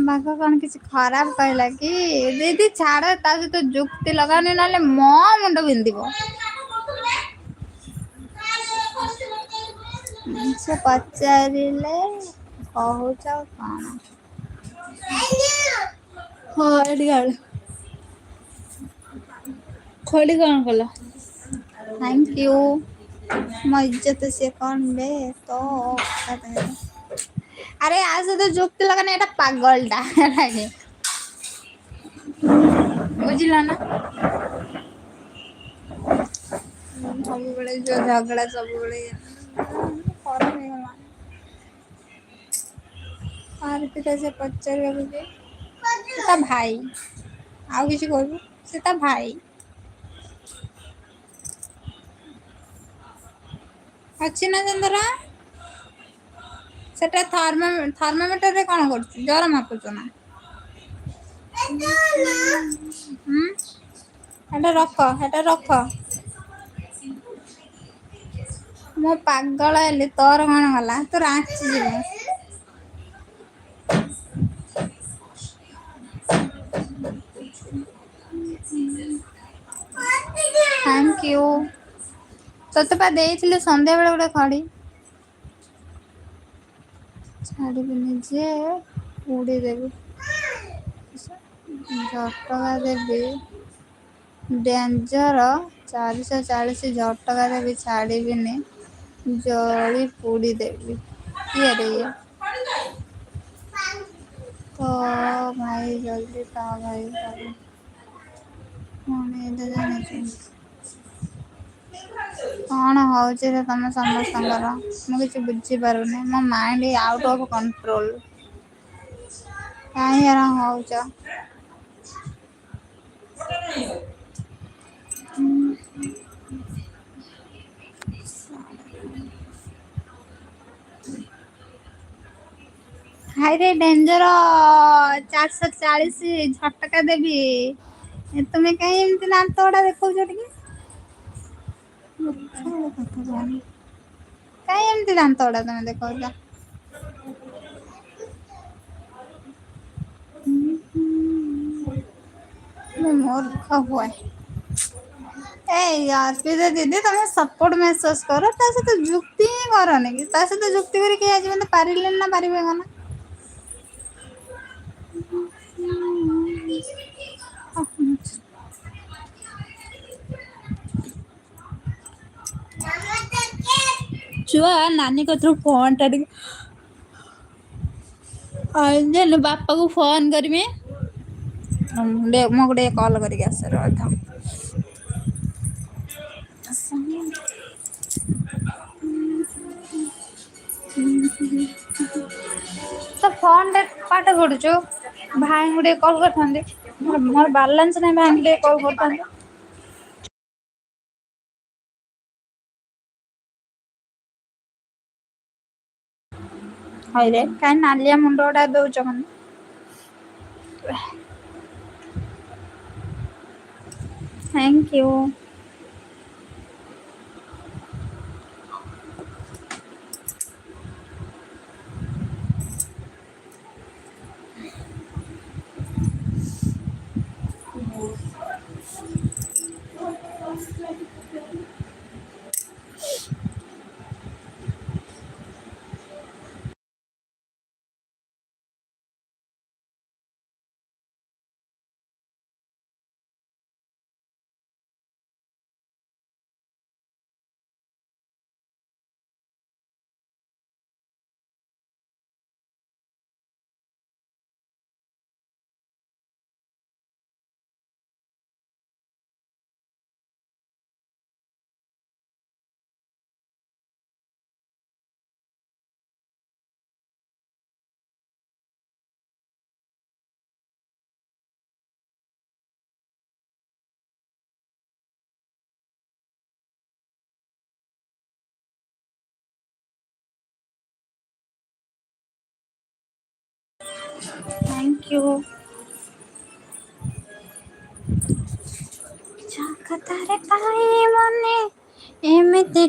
ବାଘ କଣ କିଛି ଖରାପ କହିଲା କି? ଦିଦି ଛାଡ ତା ସହିତ ଯୁକ୍ତି ଲଗାନି ନହେଲେ ମୋ ମୁଣ୍ଡ ବିନ୍ଧିବ। ସେ ପଚାରିଲେ କହୁଛ କଣ? ହଁ ଏଠି ଗାଳେ। ଖୋଡ଼ି କଣ କଲା? Thank you. ମୋ ଇଜ୍ଜତ ସିଏ କଣ ବେ ତ ଆରେ ଆ ସହିତ ଯୁକ୍ତି ଲଗାନି ଏଟା ପାଗଳ ଟା ହେଲାକି। ବୁଝିଲ ନା? ସବୁବେଳେ ଯୋଉ ଝଗଡା ସବୁବେଳେ ଆରପିତା ସେ ପଚାରିବାକୁ ଯେ ସେ ତା ଭାଇ ଆଉ କିଛି କହିବୁ ସେ ତା ଭାଇ। ଅଛି ନା ଚନ୍ଦରା? ସେଟା ଥର୍ମୋମିଟରରେ କଣ କରୁଛୁ ଜର ମାପୁଛୁ ନା? ହୁଁ ହେଟା ରଖ ହେଟା ରଖ। ମୁଁ ପାଗଳ ହେଲି ତୋର କଣ ଗଲା ତୁ ରାଞ୍ଚି ଯିବୁ। Thank you. ତତେ ପା ଦେଇଥିଲି ସନ୍ଧ୍ୟାବେଳେ ଗୋଟେ ଖଡି। ଛାଡ଼ିବିନି ଯେ ଉଡେଇଦେବି। ଝଟକା ଦେବି। ଡେଞ୍ଜର 440 ଝଟକା ଦେବି ଛାଡ଼ିବିନି। ଜଳି ପୋଡି ଦେବି କିଏରେ ଇଏ? ତ ଭାଇ ଜଲ୍ଦି ତା ଭାଇ କରେ। ମନେ ତ ଜାଣିଛୁ। କଣ ହଉଛି ଯେ ତମେ ସମସ୍ତଙ୍କର ମୁଁ କିଛି ବୁଝିପାରୁନି ମୋ ମାଇଣ୍ଡ ଆଉଟ୍ ଅଫ୍ କଣ୍ଟ୍ରୋଲ। କାଇଁ ଏରା ହଉଛ? ହାଇରେ ଡେଞ୍ଜର 440 ଝଟକା ଦେବି। ତୁମେ କାହିଁ ଏମିତି ଦାନ୍ତ ଗୁଡା ଦେଖଉଛ ଟିକେ? କାଇଁ ଏମିତି ଦାନ୍ତ ଗୁଡା ତମେ ଦେଖଉଛ? ମୁଁ ମୂର୍ଖ ହୁଏ। ଏଇ ଅର୍ପିତା ଦିଦି ତମେ ସପୋର୍ଟ ମେସେଜ କର ତା ସହିତ ଯୁକ୍ତି ହିଁ କରନି କି ତା ସହିତ ଯୁକ୍ତି କରି କେହି ଆଜି ପର୍ଯ୍ୟନ୍ତ ପାରିଲେନି ନା ପାରିବେ କଣ? ଛୁଆ ନାନୀ କତିରୁ ଫୋନ୍ ଟା ଟିକେ ଆଣିଦେଲେ ବାପାକୁ ଫୋନ କରିମି। ମୁଁ ଗୋଟେ କଲ୍ କରିକି ଆସେ ରହିଥାଅ। ତ ଫୋନ୍ ଟା ପାଠ ପଢୁଛୁ। ଭାଇଙ୍କୁ ଟିକେ କଲ୍ କରିଥାନ୍ତି ମୋର ବାଲାନ୍ସ ନାହିଁ ଭାଇଙ୍କୁ ଟିକେ କଲ୍ କରିଥାନ୍ତି। ହଇରେ କାହିଁ ନାଲିଆ ମୁଣ୍ଡ ଗୁଡା ଦଉଛ ମାନେ? Thank you. Thank you. କଥାରେ କାହିଁ ମନେ ଏମିତି